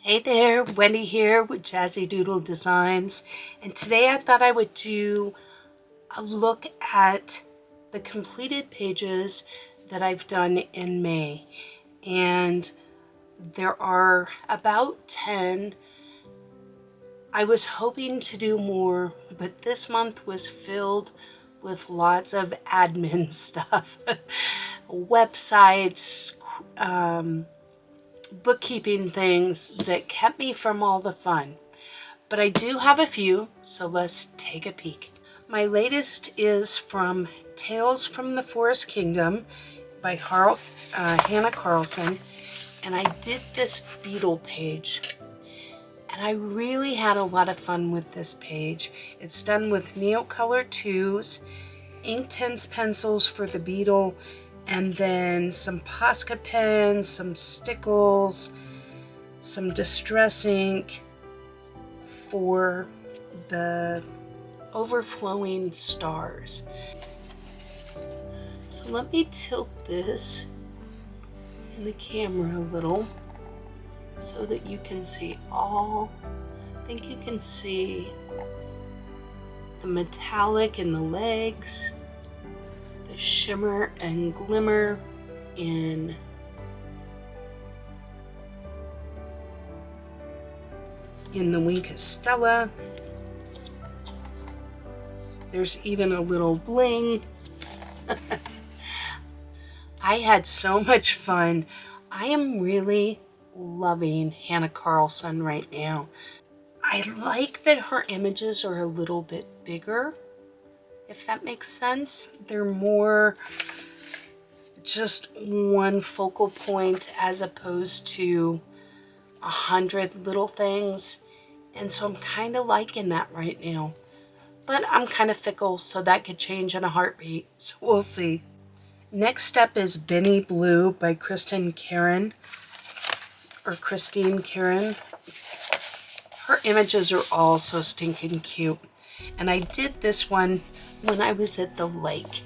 Hey there, Wendy here with Jazzydoodledesigns, and today I thought I would do a look at the completed pages that I've done in May. And there are about 10. I was hoping to do more, but this month was filled with lots of admin stuff, websites, bookkeeping things that kept me from all the fun. But I do have a few, so let's take a peek. My latest is from Tales from the Forest Kingdom by Hannah Karlzon, and I did this beetle page. And I really had a lot of fun with this page. It's done with Neocolor 2s, Inktense pencils for the beetle, and then some Posca pens, some stickles, some distress ink for the overflowing stars. So let me tilt this in the camera a little so that you can see I think you can see the metallic in the legs, the shimmer and glimmer in the wing Stella. There's even a little bling. I had so much fun. I am really loving Hannah Karlzon right now. I like that her images are a little bit bigger, if that makes sense. They're more just one focal point as opposed to 100 little things. And so I'm kind of liking that right now. But I'm kind of fickle, so that could change in a heartbeat. So we'll see. Next up is Benny Blue by Christine Karen. Her images are all so stinking cute. And I did this one when I was at the lake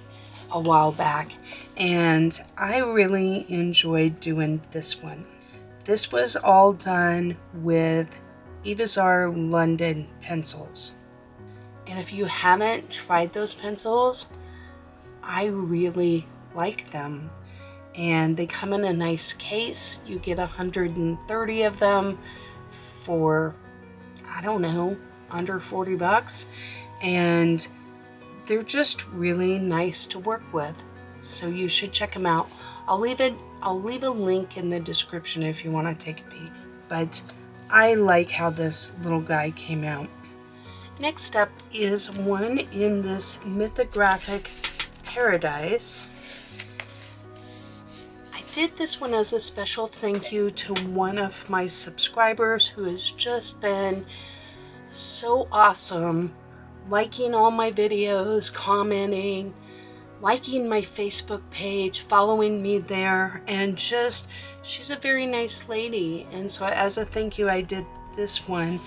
a while back, and I really enjoyed doing this one. This was all done with Evazar London pencils. And if you haven't tried those pencils, I really like them. And they come in a nice case. You get 130 of them for, I don't know, under 40 bucks. And they're just really nice to work with. So you should check them out. I'll leave a link in the description if you want to take a peek. But I like how this little guy came out. Next up is one in this Mythographic Paradise. I did this one as a special thank you to one of my subscribers who has just been so awesome, liking all my videos, commenting, liking my Facebook page, following me there, and just, she's a very nice lady. And so as a thank you, I did this one.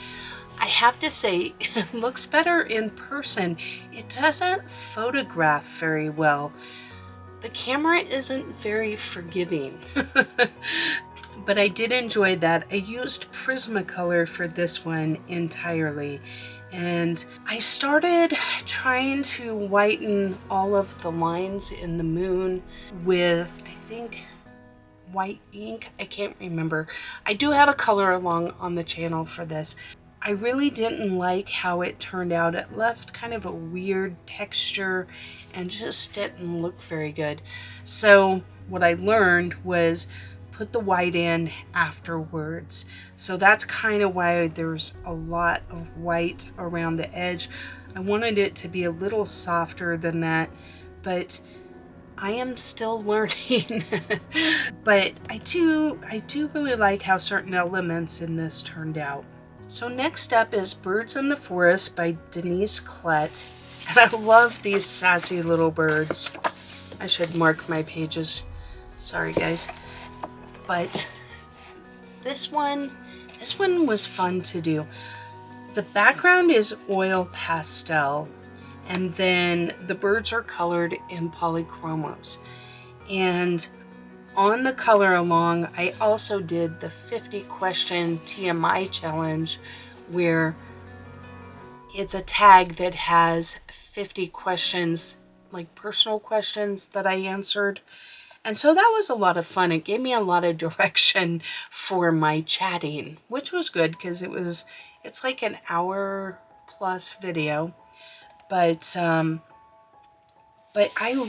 I have to say, it looks better in person. It doesn't photograph very well. The camera isn't very forgiving. But I did enjoy that. I used Prismacolor for this one entirely. And I started trying to whiten all of the lines in the moon with, I think, white ink. I can't remember. I do have a color along on the channel for this. I really didn't like how it turned out. It left kind of a weird texture and just didn't look very good. So what I learned was put the white in afterwards. So that's kind of why there's a lot of white around the edge. I wanted it to be a little softer than that, but I am still learning. But I do really like how certain elements in this turned out. So next up is Birds in the Forest by Denyse Klette. And I love these sassy little birds. I should mark my pages. Sorry guys. But this one was fun to do. The background is oil pastel, and then the birds are colored in polychromos. And on the color along, I also did the 50 question TMI challenge, where it's a tag that has 50 questions, like personal questions that I answered. And so that was a lot of fun. It gave me a lot of direction for my chatting, which was good because it's like an hour plus video. But I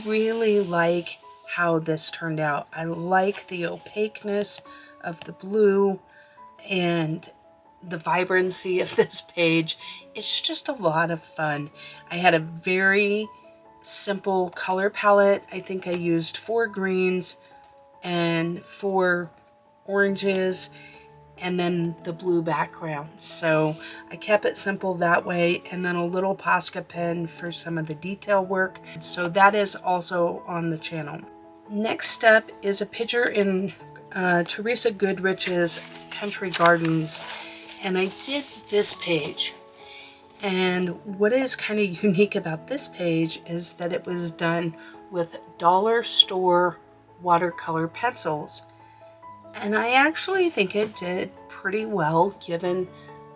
really like how this turned out. I like the opaqueness of the blue and the vibrancy of this page. It's just a lot of fun. I had a very simple color palette. I think I used 4 greens and 4 oranges and then the blue background. So I kept it simple that way, and then a little Posca pen for some of the detail work. So that is also on the channel. Next up is a picture in Teresa Goodridge's Country Gardens, and I did this page. And what is kind of unique about this page is that it was done with dollar store watercolor pencils. And I actually think it did pretty well, given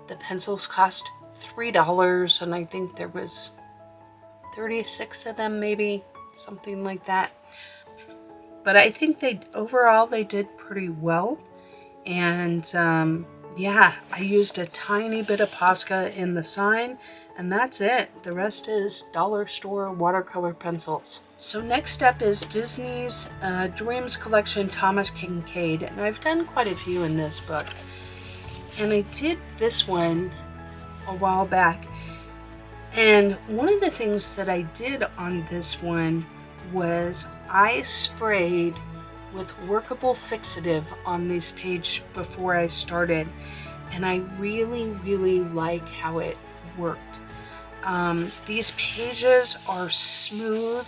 the pencils cost $3, and I think there was 36 of them, maybe, something like that. But I think overall they did pretty well. And yeah, I used a tiny bit of Posca in the sign, and that's it. The rest is dollar store watercolor pencils. So next up is Disney's Dreams Collection Thomas Kinkade, and I've done quite a few in this book. And I did this one a while back, and one of the things that I did on this one was I sprayed with workable fixative on this page before I started, and I really like how it worked. These pages are smooth,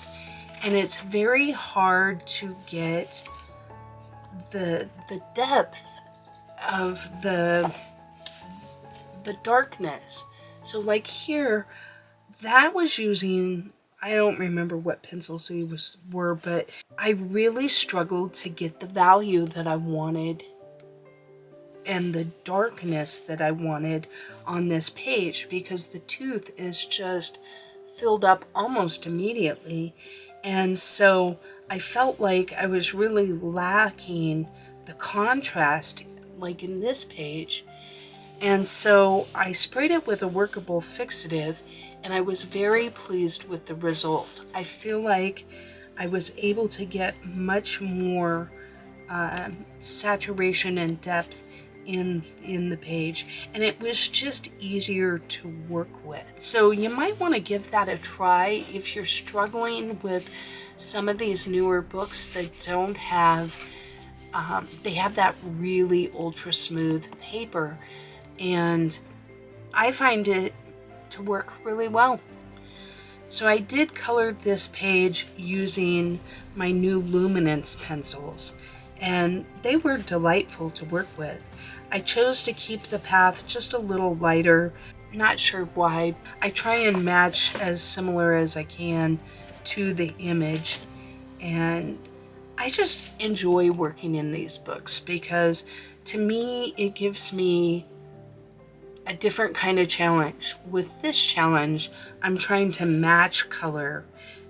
and it's very hard to get the depth of the darkness. So like here, that was using, I don't remember what pencils these were, but I really struggled to get the value that I wanted and the darkness that I wanted on this page, because the tooth is just filled up almost immediately. And so I felt like I was really lacking the contrast, like in this page. And so I sprayed it with a workable fixative, and I was very pleased with the results. I feel like I was able to get much more saturation and depth in the page, and it was just easier to work with. So you might want to give that a try if you're struggling with some of these newer books that don't have, they have that really ultra smooth paper, and I find it to work really well. So I did color this page using my new Luminance pencils, and they were delightful to work with. I chose to keep the path just a little lighter, not sure why. I try and match as similar as I can to the image, and I just enjoy working in these books because to me it gives me a different kind of challenge. With this challenge, I'm trying to match color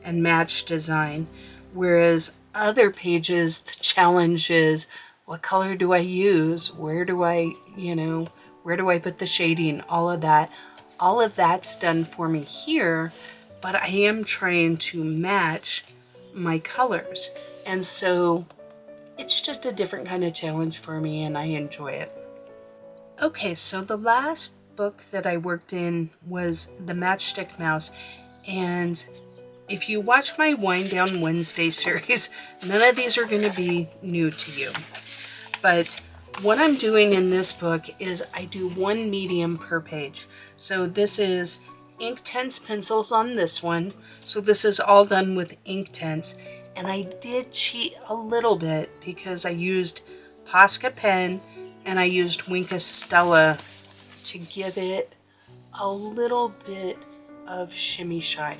and match design, whereas other pages, the challenge is, what color do I use? Where do I put the shading? All of that. All of that's done for me here, but I am trying to match my colors. And so it's just a different kind of challenge for me, and I enjoy it. Okay, so the last book that I worked in was the Matchstick Mouse, and if you watch my Wind Down Wednesday series, none of these are going to be new to you. But what I'm doing in this book is I do one medium per page. So this is Inktense pencils on this one. So this is all done with Inktense. And I did cheat a little bit because I used Posca pen and I used Wink Stella to give it a little bit of shimmy shine.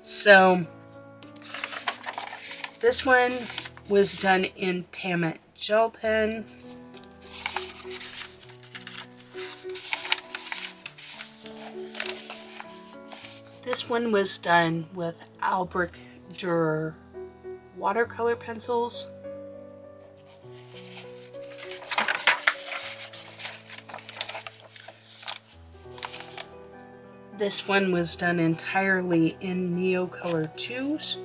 So this one was done in Tamat gel pen. This one was done with Albrecht Dürer watercolor pencils. This one was done entirely in Neocolor 2s.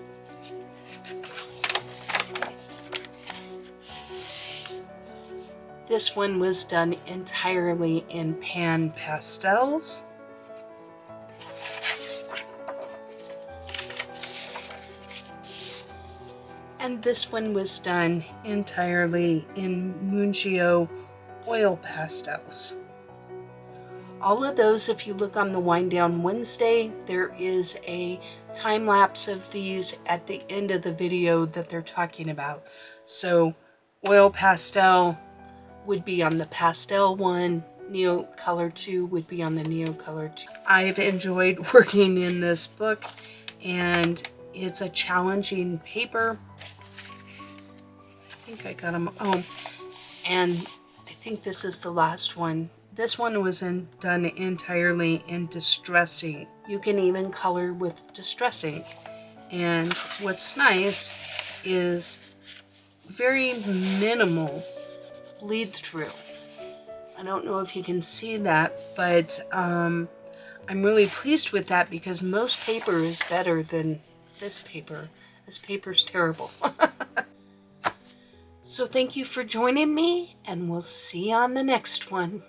This one was done entirely in Pan Pastels. And this one was done entirely in Mungio oil pastels. All of those, if you look on the Wind Down Wednesday, there is a time lapse of these at the end of the video that they're talking about. So oil pastel would be on the pastel one, Neocolor 2 would be on the Neocolor 2. I've enjoyed working in this book, and it's a challenging paper. I think I got them. Oh, and I think this is the last one. This one was done entirely in Distress ink. You can even color with Distress ink. And what's nice is very minimal bleed through. I don't know if you can see that, but I'm really pleased with that because most paper is better than this paper. This paper's terrible. So thank you for joining me, and we'll see you on the next one.